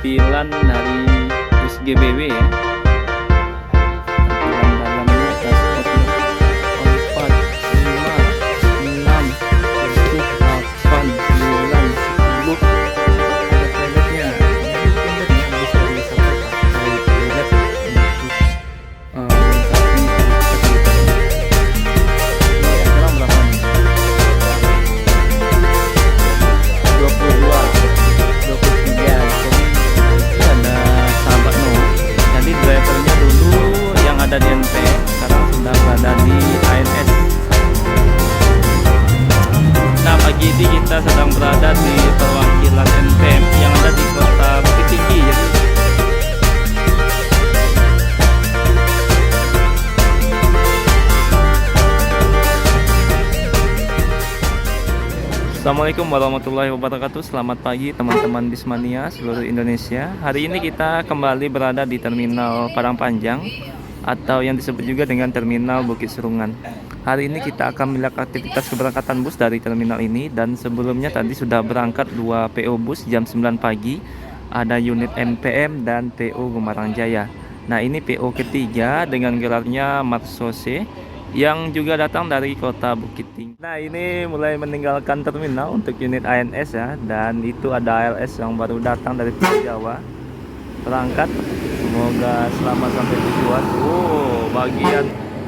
tampilan dari bus GBW ya. Tampilan dalamnya transportnya 4, 5, 6, 7, 8, 9, 10. Ada toiletnya. Ini toiletnya bus dari wisata pakai toilet untuk melengkapi fasilitas. Ini sekarang berapa nih? 22, 23. Jadi ini ada sahabat no. Jadi drivernya dulu yang ada di NPM sekarang sudah berada di ANS. Nah, pagi ini kita sedang berada di perwakilan NPM yang ada di Kota Bukit Tinggi. Jadi Assalamualaikum warahmatullahi wabarakatuh. Selamat pagi teman-teman Bismania seluruh Indonesia. Hari ini kita kembali berada di Terminal Padang Panjang atau yang disebut juga dengan Terminal Bukit Serungan. Hari ini kita akan melihat aktivitas keberangkatan bus dari terminal ini. Dan sebelumnya tadi sudah berangkat 2 PO bus jam 9 pagi. Ada unit NPM dan PO Gumarang Jaya. Nah, ini PO ketiga dengan gelarnya Marsose yang juga datang dari Kota Bukit Tinggi. Nah, ini mulai meninggalkan terminal untuk unit ANS ya. Dan itu ada ALS yang baru datang dari Pulau Jawa berangkat. Semoga selamat sampai tujuan.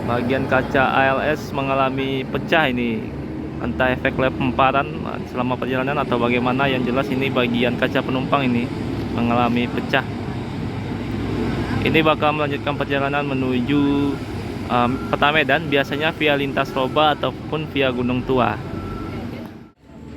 Bagian kaca ALS mengalami pecah ini. Entah efek lemparan selama perjalanan atau bagaimana, yang jelas ini bagian kaca penumpang ini mengalami pecah. Ini bakal melanjutkan perjalanan menuju Kota Medan, biasanya via Lintas Roba ataupun via Gunung Tua.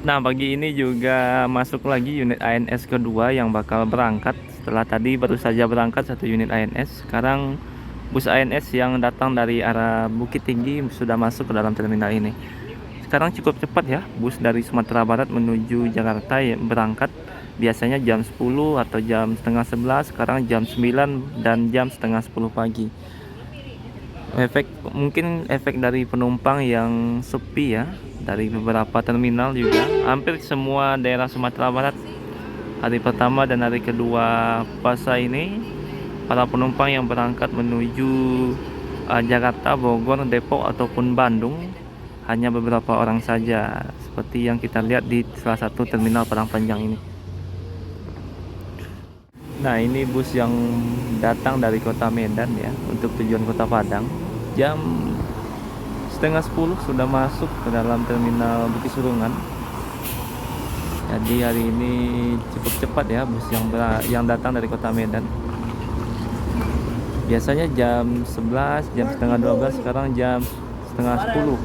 Nah, pagi ini juga masuk lagi unit ANS kedua yang bakal berangkat. Setelah tadi baru saja berangkat satu unit ANS, sekarang bus ANS yang datang dari arah Bukit Tinggi sudah masuk ke dalam terminal ini. Sekarang cukup cepat ya, bus dari Sumatera Barat menuju Jakarta yang berangkat biasanya jam 10 atau jam setengah 11, sekarang jam 9 dan jam setengah 10 pagi. Mungkin efek dari penumpang yang sepi ya, dari beberapa terminal juga. Hampir semua daerah Sumatera Barat hari pertama dan hari kedua puasa ini, para penumpang yang berangkat menuju Jakarta, Bogor, Depok ataupun Bandung hanya beberapa orang saja, seperti yang kita lihat di salah satu terminal Padang Panjang ini. Nah, ini bus yang datang dari Kota Medan ya, untuk tujuan Kota Padang. Jam setengah 10 sudah masuk ke dalam terminal Bukit Serungan. Jadi hari ini cukup cepat ya bus yang datang dari Kota Medan. Biasanya jam 11, jam setengah 12, sekarang jam setengah 10.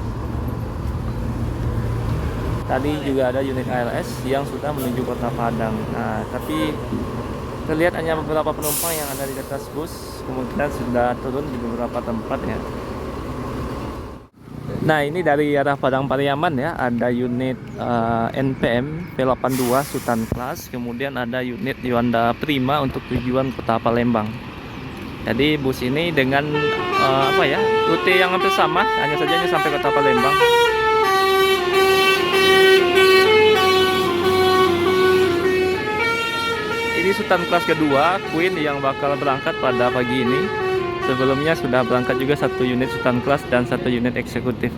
Tadi juga ada unit ALS yang sudah menuju Kota Padang. Nah, tapi terlihat hanya beberapa penumpang yang ada di atas bus, kemungkinan sudah turun di beberapa tempat ya. Nah, ini dari arah Padang Pariaman ya, ada unit NPM P82 Sultan Class, kemudian ada unit Yuanda Prima untuk tujuan Kota Palembang. Jadi bus ini dengan rute yang hampir sama, hanya saja ini sampai Kota Palembang. Ini Sultan Class kedua, Queen, yang bakal berangkat pada pagi ini. Sebelumnya sudah berangkat juga satu unit Sultan Class dan satu unit eksekutif.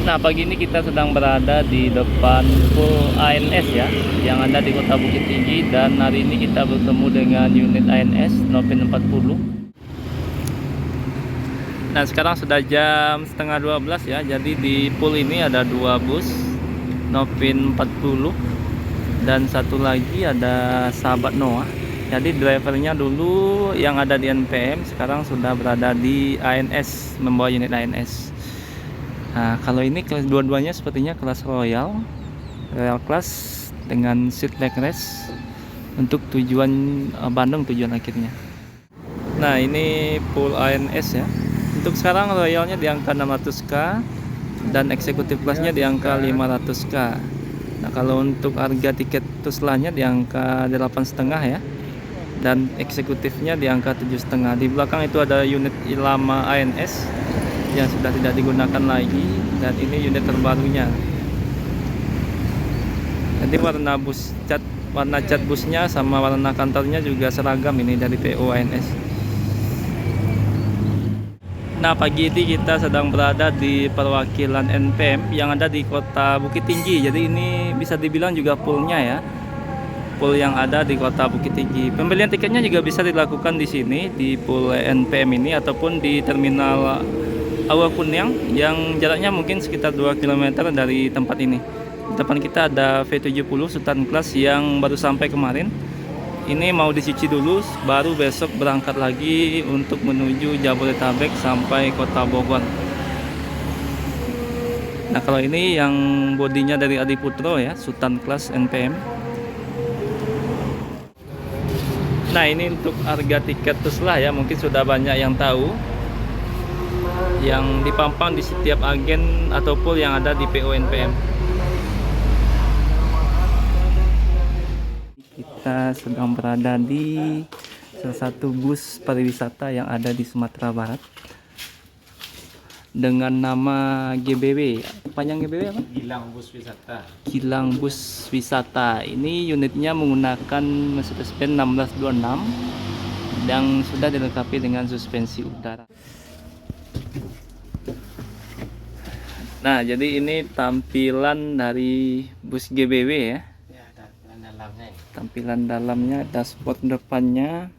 Nah, pagi ini kita sedang berada di depan full ANS ya, yang ada di Kota Bukit Tinggi. Dan hari ini kita bertemu dengan unit ANS Novin 40. Nah, sekarang sudah jam setengah 12 ya. Jadi di pool ini ada 2 bus Novin 40 dan satu lagi ada sahabat Noah. Jadi drivernya dulu yang ada di NPM sekarang sudah berada di ANS, membawa unit ANS. Nah, kalau ini dua-duanya sepertinya kelas Royal Class dengan seat backrest untuk tujuan Bandung, tujuan akhirnya. Nah, ini full ANS ya. Untuk sekarang Royalnya di angka 600k dan eksekutif kelasnya di angka 500k. Nah, kalau untuk harga tiket Tuslanya di angka 8,5 ya, dan eksekutifnya di angka 7,5. Di belakang itu ada unit lama ANS yang sudah tidak digunakan lagi, dan ini unit terbarunya. Nanti warna cat busnya sama warna kantornya juga seragam ini dari PONS. Nah, pagi ini kita sedang berada di perwakilan NPM yang ada di Kota Bukit Tinggi. Jadi ini bisa dibilang juga poolnya ya. Pool yang ada di Kota Bukit Tinggi. Pembelian tiketnya juga bisa dilakukan di sini di pool NPM ini ataupun di terminal Awa Kunyang yang jaraknya mungkin sekitar 2 km dari tempat ini. Di depan kita ada V70 Sultan Class yang baru sampai kemarin. Ini mau dicuci dulu, baru besok berangkat lagi untuk menuju Jabodetabek sampai Kota Bogor. Nah, kalau ini yang bodinya dari Adiputro ya, Sultan Class NPM. Nah, ini untuk harga tiket Tesla ya, mungkin sudah banyak yang tahu. Yang dipampang di setiap agen ataupun yang ada di PO NPM. Kita sedang berada di salah satu bus pariwisata yang ada di Sumatera Barat dengan nama GBW. Panjang GBW apa? Gilang Bus Wisata. Gilang Bus Wisata. Ini unitnya menggunakan Mercedes-Benz 1626 yang sudah dilengkapi dengan suspensi udara. Nah, jadi ini tampilan dari bus GBW ya. Tampilan dalamnya, dashboard depannya,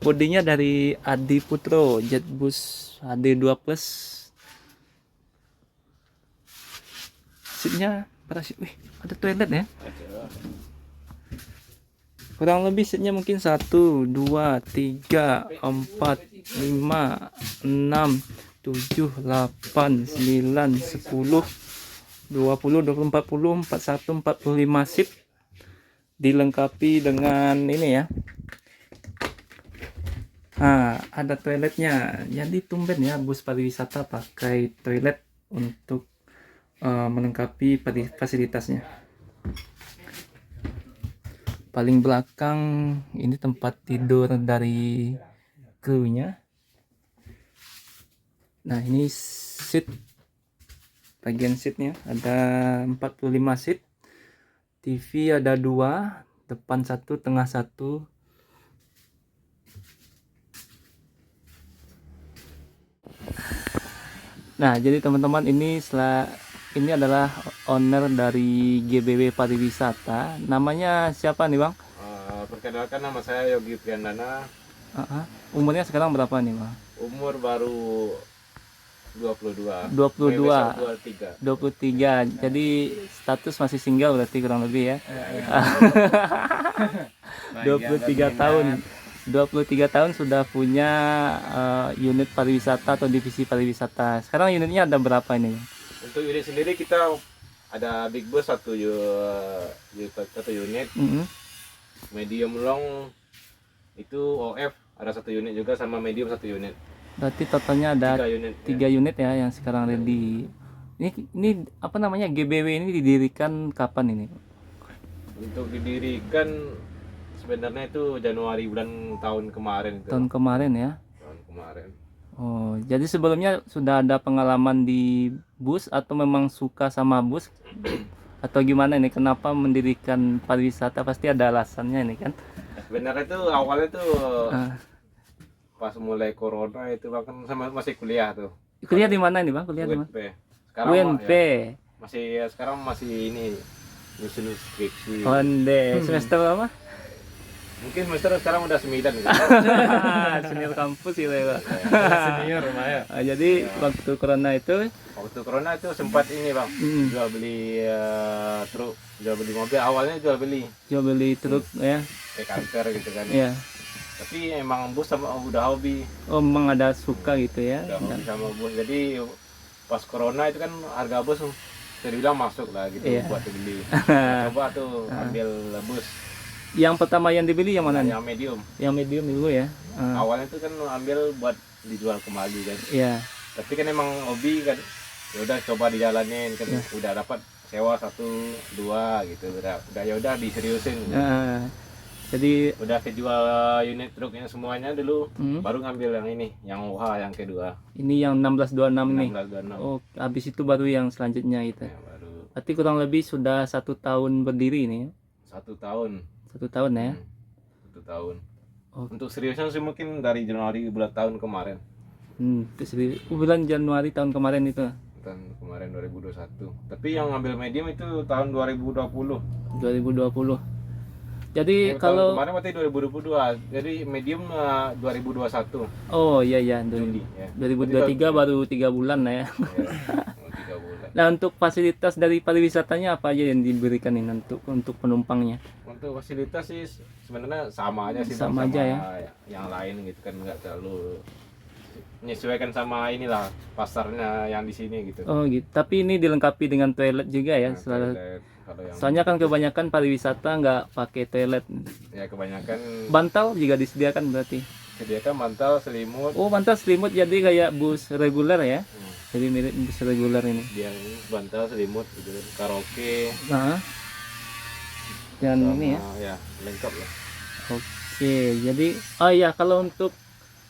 bodinya dari Adiputro Jetbus HD2 Plus. Seatnya wih, ada toilet ya. Kurang lebih seatnya mungkin 1, 2, 3, 4, 5, 6, 7, 8, 9, 10, 20, 20, 40, 41, 45 seat. Dilengkapi dengan ini ya. Nah, ada toiletnya. Jadi tumben ya bus pariwisata pakai toilet untuk melengkapi fasilitasnya. Paling belakang ini tempat tidur dari krunya. Nah, ini seat, bagian seatnya ada 45 seat. TV ada 2, depan 1, tengah 1. Nah, jadi teman-teman, ini adalah owner dari GBW Pariwisata. Namanya siapa nih, Bang? Perkenalkan, nama saya Yogi Priandana. Umurnya sekarang berapa nih, Bang? Umur baru 22. 23. 23. Jadi status masih single berarti kurang lebih ya. 23 tahun. 23 tahun sudah punya unit pariwisata atau divisi pariwisata. Sekarang unitnya ada berapa ini? Untuk unit sendiri kita ada big bus satu unit. Medium long itu OF ada 1 unit juga, sama medium 1 unit. Berarti totalnya ada 3 unit ya yang sekarang ready. Ini apa namanya, GBW ini didirikan kapan ini? Untuk didirikan sebenarnya itu Januari tahun kemarin itu. Tahun kemarin ya. Tahun kemarin. Oh, jadi sebelumnya sudah ada pengalaman di bus atau memang suka sama bus? Atau gimana ini? Kenapa mendirikan pariwisata? Pasti ada alasannya ini kan? Sebenarnya itu awalnya tuh pas mulai corona itu bahkan masih kuliah tuh. Kuliah di mana ini, Bang? Kuliah di mana? Sekarang UNP. Ya, sekarang masih ini nyusun skripsi. Semester apa? Mungkin semester sekarang udah 9 gitu. Senior kampus gitu ya, Pak. Senior lumayan. Jadi waktu corona itu sempat ini, Bang. Jual beli truk, jual beli mobil. Awalnya jual beli truk ya. Kayak kantor gitu kan. Iya. Tapi emang bus sama udah hobi. Oh, memang ada suka gitu ya. Udah hobi sama bus. Jadi pas corona itu kan harga bus bisa dibilang masuk lah gitu, buat dibeli. Coba tuh ambil bus. Yang pertama yang dibeli yang mana? Yang medium. Yang medium dulu ya. Awalnya itu kan ambil buat dijual kembali kan. Iya. Tapi kan emang hobi kan. Ya udah coba dijalanin kan, udah dapat sewa 1, 2 gitu. Udah ya udah diseriusin. Gitu. Jadi udah kejual unit truknya semuanya dulu, baru ngambil yang ini, yang OH yang kedua. Ini yang 1626 nih. 1626. Oh, habis itu baru yang selanjutnya itu. Ya, baru. Berarti kurang lebih sudah 1 tahun berdiri ini ya? 1 tahun. 1 tahun ya? 1 tahun. Oh. Untuk seriusnya sih mungkin dari Januari bulan tahun kemarin. Bulan Januari tahun kemarin itu. Tahun kemarin 2021. Tapi yang ngambil medium itu tahun 2020. 2020. Jadi kalau kemarin berarti 2022. Jadi medium 2021. oh iya ya, Juli ya. 2023 baru 3 bulan lah ya. Ya, 3 bulan. Nah, untuk fasilitas dari pariwisatanya apa aja yang diberikan ini untuk penumpangnya? Untuk fasilitas sih sebenarnya sama aja sih, Sama aja ya. yang lain gitu kan, nggak terlalu menyesuaikan sama inilah pasarnya yang di sini gitu. Oh gitu. Tapi ini dilengkapi dengan toilet juga ya. Nah, toilet, kalau yang Soalnya kan kebanyakan pariwisata nggak pakai toilet. ya kebanyakan Bantal juga disediakan berarti. sediakan bantal, selimut. Oh, bantal selimut jadi kayak bus reguler ya. Jadi mirip bus reguler ini. Dia ini bantal, selimut gitu kan. Karaoke. Nah. Dan sama, ini ya. Ya, lengkap lah. Oke, jadi oh iya, kalau untuk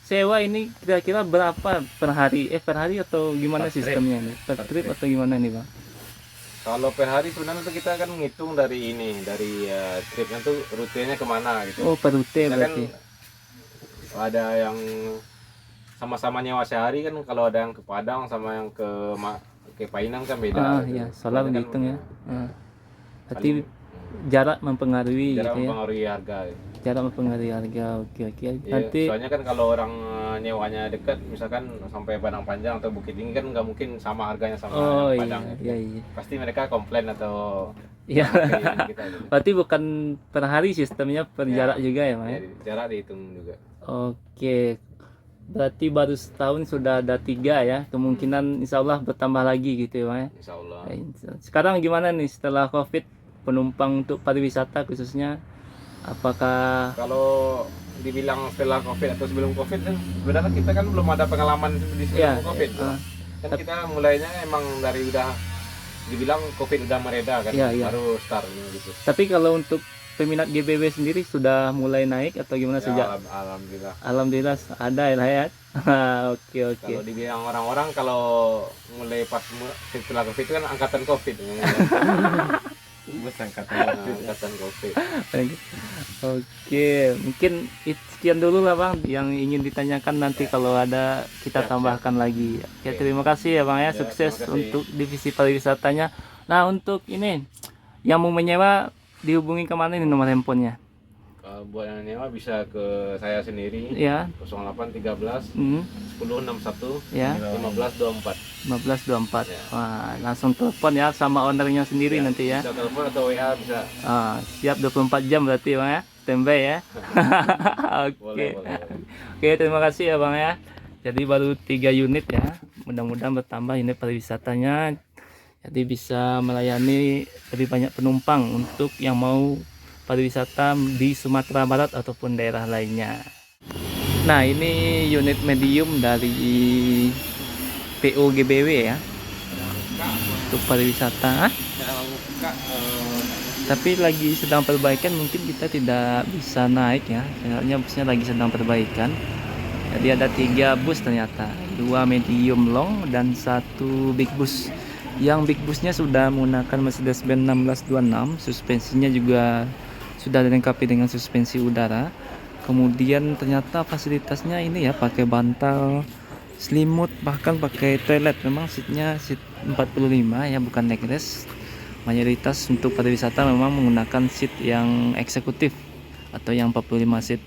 sewa ini kira-kira berapa per hari? Per hari atau gimana Per trip. sistemnya ini? Per Per trip trip. atau gimana nih, Bang? Kalau per hari sebenarnya tuh kita kan ngitung dari ini, dari tripnya tuh rutenya kemana gitu. Oh, per rute Kita kan berarti. ada yang sama-sama nyewa sehari kan, kalau ada yang ke Padang sama yang ke Painan kan beda. Ah, gitu. ya, soalnya Soalnya dihitung ya. Berarti paling, jarak mempengaruhi jarang gitu ya. mempengaruhi harga. Jarak mempengaruhi harga. Oke. Iya, Nanti soalnya kan kalau orang nyewanya dekat, misalkan sampai Padang Panjang atau Bukit Tinggi kan nggak mungkin sama harganya sama oh yang iya, Padang. iya. Pasti mereka komplain atau Iya. kayak kita gitu. Berarti bukan per hari sistemnya, per Ya, jarak juga ya, Mas? Ya, jarak dihitung juga. Oke. Berarti baru setahun sudah ada 3 ya. Kemungkinan insya Allah bertambah lagi gitu ya, Mas? Insya Allah. Sekarang gimana nih setelah COVID, penumpang untuk pariwisata khususnya? Apakah Kalau dibilang setelah COVID atau sebelum COVID kan sebenarnya kita kan belum ada pengalaman di sebelum ya, COVID. Kan kita mulainya emang dari udah dibilang COVID udah mereda kan, Ya, ya. baru startnya gitu. tapi kalau untuk peminat GBW sendiri sudah mulai naik atau gimana Ya, sejak? alhamdulillah. Alhamdulillah ada ya. Oke. Kalau dibilang orang-orang kalau mulai pas setelah COVID itu kan angkatan COVID. Bus angkatan COVID. Oke, mungkin sekian dulu lah Bang yang ingin ditanyakan, nanti kalau ada kita Siap, tambahkan lagi. Oke, Oke. terima kasih ya Bang ya, Ya, sukses terima kasih. untuk divisi pariwisatanya. Nah, untuk ini yang mau menyewa dihubungi kemana ini nomor handphonenya? Buat yang nyewa bisa ke saya sendiri, Ya, 0813 hmm, 1061 ya, 1524. 1524. Ya. Wah, langsung telepon ya sama ownernya sendiri Ya, nanti ya. Bisa telepon atau WA bisa. Siap 24 jam berarti Bang ya, standby ya. Oke. Boleh. Oke, terima kasih ya Bang ya. Jadi baru 3 unit ya. Mudah-mudahan bertambah unit pariwisatanya. Jadi bisa melayani lebih banyak penumpang untuk yang mau pariwisata di Sumatera Barat ataupun daerah lainnya. Nah, ini unit medium dari PO GBW ya. Untuk pariwisata. Tapi lagi sedang perbaikan, mungkin kita tidak bisa naik ya, soalnya busnya lagi sedang perbaikan. Jadi ada 3 bus ternyata, 2 medium long dan 1 big bus. Yang big busnya sudah menggunakan Mercedes-Benz 1626, suspensinya juga sudah dilengkapi dengan suspensi udara. Kemudian ternyata fasilitasnya ini ya, pakai bantal, selimut, bahkan pakai toilet. Memang seatnya seat 45 ya, bukan necklace. Mayoritas untuk pariwisata memang menggunakan seat yang eksekutif atau yang 45 seat.